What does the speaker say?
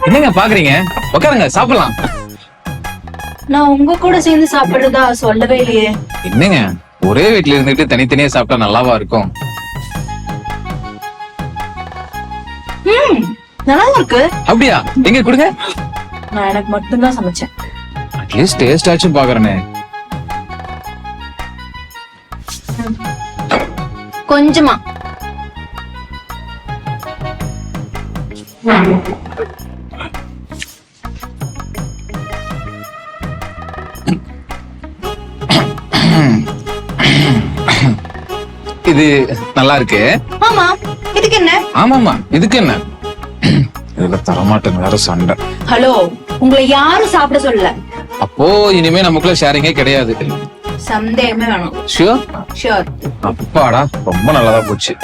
என்னங்க பாக்குறீங்க? உட்காருங்க, சாப்பிடலாம். நான் உங்க கூட சேர்ந்து சாப்பிடுறதா சொல்லவே இல்லையே. என்னங்க ஒரே வீட்டுல இருந்துட்டு தனித்தனியா சாப்பிட்டா நல்லாவா இருக்கும்? நல்லா இருக்கு. அப்படியா? எங்க கொடுங்க. நான் எனக்கு மட்டும்தான் சமைச்சேன். அட்லீஸ்ட் டேஸ்ட் ஆச்சும் பாக்குறேனே. கொஞ்சமா. இது நல்லா இருக்கு. ஆமா, இதுக்கு என்ன? ஆமாமா, இதுக்கு என்ன? இதுல தரமாட்டேன் வேற சண்டை. ஹலோ, உங்களை யாரும் சாப்பிட சொல்லல. அப்போ இனிமே நமக்குள்ள ஷேரிங்கே கிடையாது. சந்தேகமே வேணும். ஷூர்? ஷூர். அப்பாடா, ரொம்ப நல்லாதான் போச்சு.